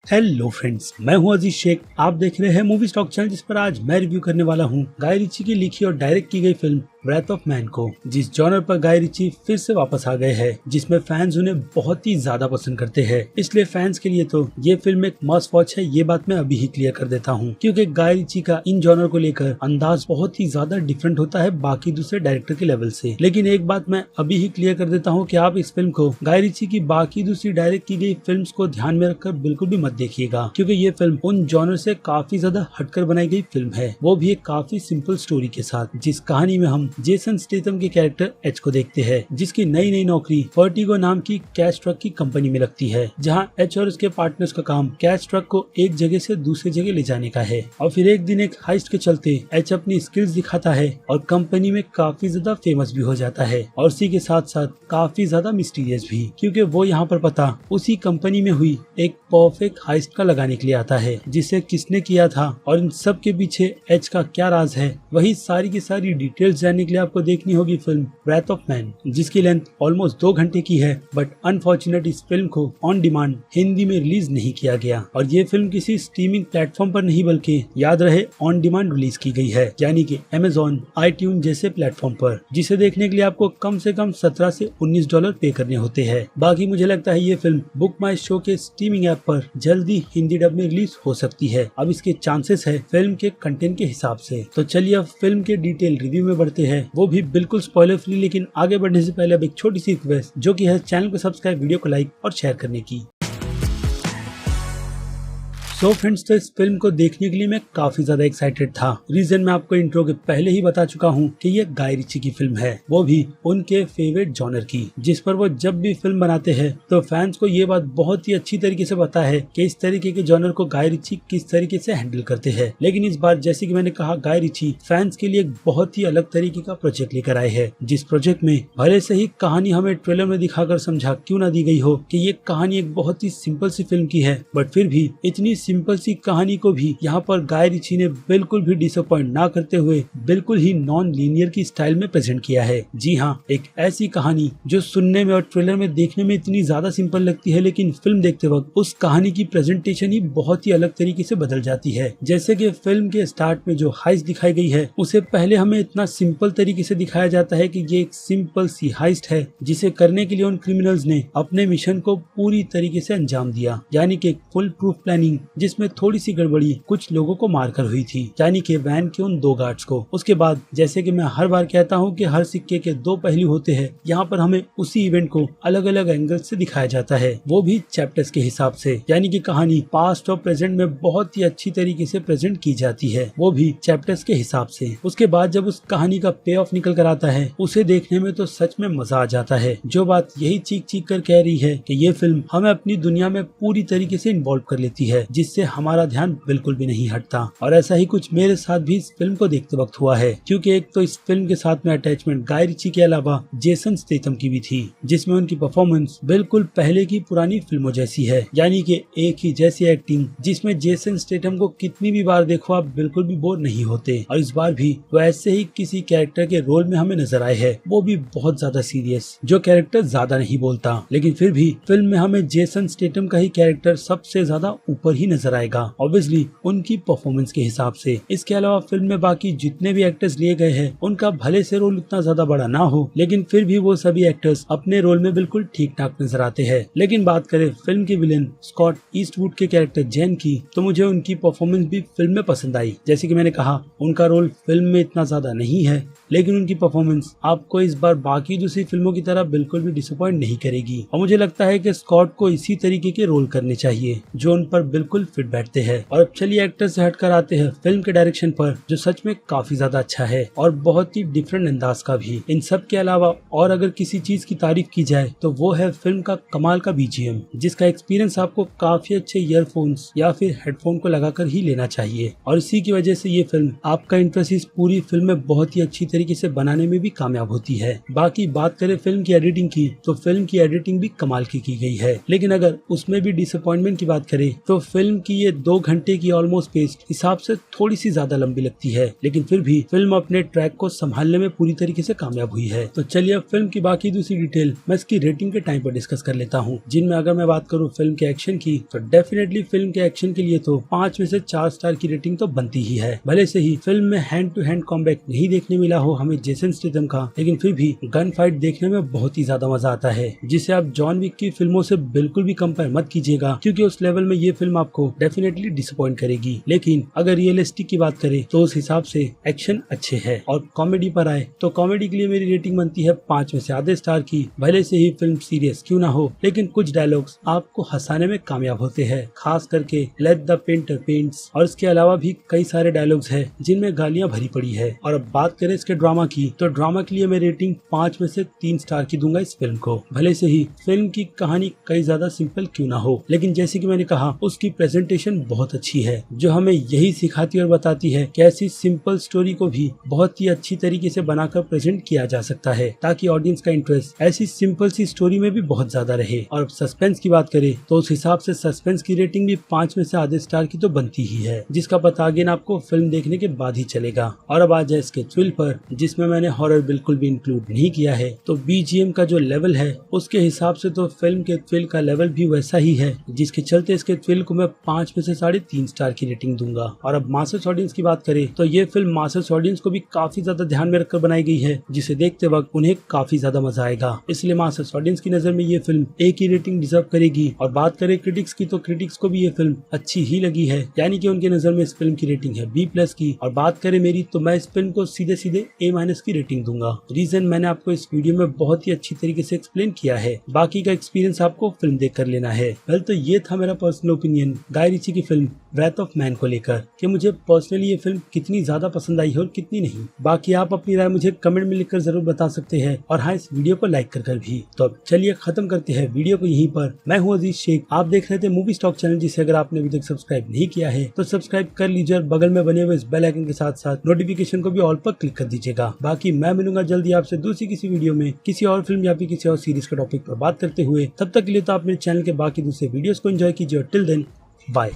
Hello friends, मैं हूं अजीज शेख। आप देख रहे हैं मूवी स्टॉक चैनल, जिस पर आज मैं रिव्यू करने वाला हूं गाय रिची की लिखी और डायरेक्ट की गई फिल्म ब्रेथ ऑफ मैन को, जिस जॉनर पर गाय रिची फिर से वापस आ गए हैं, जिसमें फैंस उन्हें बहुत ही ज्यादा पसंद करते हैं। इसलिए फैंस के लिए तो ये फिल्म एक मस्ट वॉच है, ये बात मैं अभी ही क्लियर कर देता हूँ, क्योंकि गाय रिची का इन जॉनर को लेकर अंदाज बहुत ही ज्यादा डिफरेंट होता है बाकी दूसरे डायरेक्टर के लेवल से। लेकिन एक बात मैं अभी ही क्लियर कर देता हूँ कि आप इस फिल्म को गाय रिची की बाकी दूसरी डायरेक्ट की गई फिल्म को ध्यान में रखकर बिल्कुल भी मत देखिएगा, क्योंकि ये फिल्म उन जॉनर से काफी ज्यादा हटकर बनाई गई फिल्म है, वो भी एक काफी सिंपल स्टोरी के साथ, जिस कहानी में हम जेसन स्टेथम के कैरेक्टर एच को देखते हैं, जिसकी नई नई नौकरी वर्टिगो नाम की कैश ट्रक की कंपनी में लगती है, जहां एच और उसके पार्टनर्स का काम कैश ट्रक को एक जगह से दूसरी जगह ले जाने का है। और फिर एक दिन एक हाइस्ट के चलते एच अपनी स्किल्स दिखाता है और कंपनी में काफी ज्यादा फेमस भी हो जाता है, और उसी के साथ साथ काफी ज्यादा मिस्टीरियस भी, क्योंकि वो यहाँ पर पता उसी कंपनी में हुई एक परफेक्ट हाइस्ट का लगाने के लिए आता है, जिसे किसने किया था और इन सब के पीछे एच का क्या राज है, वही सारी की सारी डिटेल्स जानने के लिए आपको देखनी होगी फिल्म ब्रेथ ऑफ मैन, जिसकी लेंथ ऑलमोस्ट 2 घंटे की है। बट अनफॉर्चुनेट इस फिल्म को ऑन डिमांड हिंदी में रिलीज नहीं किया गया, और ये फिल्म किसी स्ट्रीमिंग प्लेटफॉर्म पर नहीं बल्कि याद रहे ऑन डिमांड रिलीज की गई है, यानी कि अमेजॉन, आईट्यून जैसे प्लेटफॉर्म पर, जिसे देखने के लिए आपको कम से कम $17 से $19 पे करने होते हैं। बाकी मुझे लगता है ये फिल्म बुक माई शो के स्ट्रीमिंग ऐप पर जल्दी हिंदी डब में रिलीज हो सकती है, अब इसके चांसेस है फिल्म के कंटेंट के हिसाब से। तो चलिए अब फिल्म के डिटेल रिव्यू में बढ़ते हैं, वो भी बिल्कुल स्पॉइलर फ्री। लेकिन आगे बढ़ने से पहले अब एक छोटी सी रिक्वेस्ट, जो कि है चैनल को सब्सक्राइब, वीडियो को लाइक और शेयर करने की। सो फ्रेंड्स, तो इस फिल्म को देखने के लिए मैं काफी ज्यादा एक्साइटेड था। रीजन मैं आपको इंट्रो के पहले ही बता चुका हूँ कि ये गाय रिची की फिल्म है, वो भी उनके फेवरेट जॉनर की, जिस पर वो जब भी फिल्म बनाते हैं तो फैंस को ये बात बहुत ही अच्छी तरीके से पता है कि इस तरीके के जॉनर को गाय रिची किस तरीके से हैंडल करते हैं। लेकिन इस बार जैसे कि मैंने कहा, गाय रिची फैंस के लिए एक बहुत ही अलग तरीके का प्रोजेक्ट लेकर आए हैं, जिस प्रोजेक्ट में भले से ही कहानी हमें ट्रेलर में दिखाकर समझा क्यों ना दी गई हो कि ये कहानी एक बहुत ही सिंपल सी फिल्म की है, बट फिर भी इतनी सिंपल सी कहानी को भी यहाँ पर गाय रिची ने बिल्कुल भी डिसअपॉइंट ना करते हुए बिल्कुल ही नॉन लीनियर की स्टाइल में प्रेजेंट किया है। जी हाँ, एक ऐसी कहानी जो सुनने में और ट्रेलर में देखने में इतनी ज्यादा सिंपल लगती है, लेकिन फिल्म देखते वक्त उस कहानी की प्रेजेंटेशन ही बहुत ही अलग तरीके से बदल जाती है। जैसे कि फिल्म के स्टार्ट में जो हाइस्ट दिखाई गई है, उसे पहले हमें इतना सिंपल तरीके से दिखाया जाता है कि ये एक सिंपल सी हाइस्ट है, जिसे करने के लिए उन क्रिमिनल्स ने अपने मिशन को पूरी तरीके से अंजाम दिया, यानी कि फुल प्रूफ प्लानिंग, जिसमें थोड़ी सी गड़बड़ी कुछ लोगों को मारकर हुई थी, यानी कि वैन के उन 2 गार्ड्स को। उसके बाद जैसे कि मैं हर बार कहता हूं कि हर सिक्के के 2 पहलू होते हैं, यहाँ पर हमें उसी इवेंट को अलग अलग एंगल से दिखाया जाता है, वो भी चैप्टर्स के हिसाब से, यानी कि कहानी पास्ट और प्रेजेंट में बहुत ही अच्छी तरीके से प्रेजेंट की जाती है, वो भी चैप्टर्स के हिसाब से। उसके बाद जब उस कहानी का पे ऑफ निकल कर आता है, उसे देखने में तो सच में मजा आ जाता है। जो बात यही चीख चीख कर कह रही है कि ये फिल्म हमें अपनी दुनिया में पूरी तरीके से इन्वॉल्व कर लेती है, जिससे हमारा ध्यान बिल्कुल भी नहीं हटता। और ऐसा ही कुछ मेरे साथ भी इस फिल्म को देखते वक्त हुआ है, क्योंकि एक तो इस फिल्म के साथ में अटैचमेंट गाय रिची के अलावा जेसन स्टेथम की भी थी, जिसमें उनकी परफॉर्मेंस बिल्कुल पहले की पुरानी फिल्मों जैसी है, यानी कि एक ही जैसी एक्टिंग, जिसमें जेसन स्टेथम को कितनी भी बार देखो आप बिल्कुल भी बोर नहीं होते। और इस बार भी वो ऐसे ही किसी कैरेक्टर के रोल में हमें नजर आए हैं, वो भी बहुत ज्यादा सीरियस, जो कैरेक्टर ज्यादा नहीं बोलता, लेकिन फिर भी फिल्म में हमें जेसन स्टेथम का ही कैरेक्टर सबसे ज्यादा ऊपर ही नजर आएगा, ऑब्वियसली उनकी परफॉर्मेंस के हिसाब से। इसके अलावा फिल्म में बाकी जितने भी एक्टर्स लिए गए हैं, उनका भले से रोल इतना ज्यादा बड़ा ना हो, लेकिन फिर भी वो सभी एक्टर्स अपने रोल में बिल्कुल ठीक ठाक नजर आते हैं। लेकिन बात करें फिल्म के विलेन स्कॉट ईस्टवुड के कैरेक्टर जैन की, तो मुझे उनकी परफॉर्मेंस भी फिल्म में पसंद आई। जैसे कि मैंने कहा, उनका रोल फिल्म में इतना ज्यादा नहीं है, लेकिन उनकी परफॉर्मेंस आपको इस बार बाकी दूसरी फिल्मों की तरह बिल्कुल भी डिसअपॉइंट नहीं करेगी। और मुझे लगता है कि स्कॉट को इसी तरीके के रोल करने चाहिए जो उन पर बिल्कुल फिट बैठते हैं। और अब चलिए एक्टर से हटकर आते हैं फिल्म के डायरेक्शन पर, जो सच में काफी ज्यादा अच्छा है और बहुत ही डिफरेंट अंदाज का भी। इन सब के अलावा और अगर किसी चीज की तारीफ की जाए तो वो है फिल्म का कमाल का बीजीएम, जिसका एक्सपीरियंस आपको काफी अच्छे ईयरफोन्स या फिर हेडफोन को लगाकर ही लेना चाहिए। और इसी की वजह से ये फिल्म आपका इंटरेस्ट इस पूरी फिल्म में बहुत ही अच्छी तरीके से बनाने में भी कामयाब होती है। बाकी बात करें फिल्म की एडिटिंग की, तो फिल्म की एडिटिंग भी कमाल की गई है, लेकिन अगर उसमें भी डिसअपॉइंटमेंट की बात करें तो फिल्म फिल्म की ये 2 घंटे की ऑलमोस्ट पेस हिसाब से थोड़ी सी ज्यादा लंबी लगती है, लेकिन फिर भी फिल्म अपने ट्रैक को संभालने में पूरी तरीके से कामयाब हुई है। तो चलिए अब फिल्म की बाकी दूसरी डिटेल मैं इसकी रेटिंग के टाइम पर डिस्कस कर लेता हूँ। जिनमें अगर मैं बात करूँ फिल्म के एक्शन की, तो डेफिनेटली फिल्म के एक्शन के लिए तो 5 में से 4 स्टार की रेटिंग तो बनती ही है। भले से ही फिल्म में हैंड टू हैंड कॉम्बैट नहीं देखने मिला हो हमें जेसन स्टेथम का, लेकिन फिर भी गन फाइट देखने में बहुत ही ज्यादा मजा आता है, जिसे आप जॉन विक की फिल्मों से बिल्कुल भी कंपेयर मत कीजिएगा, क्योंकि उस लेवल में ये फिल्म आपको डेफिनेटली डिसअपॉइंट करेगी। लेकिन अगर रियलिस्टिक की बात करें तो उस हिसाब से एक्शन अच्छे है। और कॉमेडी पर आए तो कॉमेडी के लिए मेरी रेटिंग बनती है 5 में से आधे स्टार की। भले से ही फिल्म सीरियस क्यों ना हो, लेकिन कुछ डायलॉग्स आपको हंसाने में कामयाब होते हैं, खास करके लेट द पेंटर पेंट्स, और इसके अलावा भी कई सारे डायलॉग्स हैं जिनमें गालियां भरी पड़ी है। और अब बात करें इसके ड्रामा की, तो ड्रामा के लिए मैं रेटिंग 5 में से 3 स्टार की दूंगा इस फिल्म को। भले से ही फिल्म की कहानी कई ज्यादा सिंपल क्यों ना हो, लेकिन जैसे कि मैंने कहा उसकी प्रेजेंटेशन बहुत अच्छी है, जो हमें यही सिखाती और बताती है कि ऐसी सिंपल स्टोरी को भी बहुत ही अच्छी तरीके से बनाकर प्रेजेंट किया जा सकता है, ताकि ऑडियंस का इंटरेस्ट ऐसी सिंपल सी स्टोरी में भी बहुत ज्यादा रहे। और अब सस्पेंस की बात करें तो उस हिसाब से सस्पेंस की रेटिंग भी 5 में से आधे स्टार की तो बनती ही है, जिसका पता अगेन आपको फिल्म देखने के बाद ही चलेगा। और अब आ जाए इसके थ्रिल पर, जिसमें मैंने हॉरर बिल्कुल भी इंक्लूड नहीं किया है, तो बीजीएम का जो लेवल है उसके हिसाब से तो फिल्म के थ्रिल का लेवल भी वैसा ही है, जिसके चलते इसके थ्रिल को मैं 5 में से 3.5 स्टार की रेटिंग दूंगा। और अब मासेस ऑडियंस की बात करें तो ये फिल्म मासेस ऑडियंस को भी काफी ज्यादा ध्यान में रखकर बनाई गई है, जिसे देखते वक्त उन्हें काफी ज्यादा मजा आएगा। इसलिए मासेस ऑडियंस की नजर में ये फिल्म एक ही रेटिंग डिजर्व करेगी। और बात करें क्रिटिक्स की, तो क्रिटिक्स को भी ये फिल्म अच्छी ही लगी है, यानी कि उनके नजर में इस फिल्म की रेटिंग है B+ की। और बात करें मेरी, तो मैं इस फिल्म को सीधे सीधे A- की रेटिंग दूंगा। रीजन मैंने आपको इस वीडियो में बहुत ही अच्छी तरीके से एक्सप्लेन किया है, बाकी का एक्सपीरियंस आपको फिल्म देख कर लेना है। वेल, तो ये था मेरा पर्सनल ओपिनियन गाय रिची की फिल्म ब्रेथ ऑफ मैन को लेकर, कि मुझे पर्सनली ये फिल्म कितनी ज्यादा पसंद आई है और कितनी नहीं। बाकी आप अपनी राय मुझे कमेंट में लिखकर जरूर बता सकते हैं, और हाँ, इस वीडियो को लाइक कर भी। तो अब चलिए खत्म करते हैं वीडियो को यहीं पर। मैं हूँ अजीज शेख, आप देख रहे थे मूवी स्टॉक चैनल, जिसे अगर आपने अभी तक सब्सक्राइब नहीं किया है तो सब्सक्राइब कर लीजिए, और बगल में बने हुए इस बेल आइकन के साथ साथ नोटिफिकेशन को भी ऑल पर क्लिक कर दीजिएगा। बाकी मैं मिलूंगा जल्दी आपसे दूसरी किसी वीडियो में किसी और फिल्म या फिर किसी और सीरीज के टॉपिक पर बात करते हुए। तब तक के लिए तो आप मेरे चैनल के बाकी दूसरे वीडियोस को एंजॉय कीजिए, और टिल देन बाय।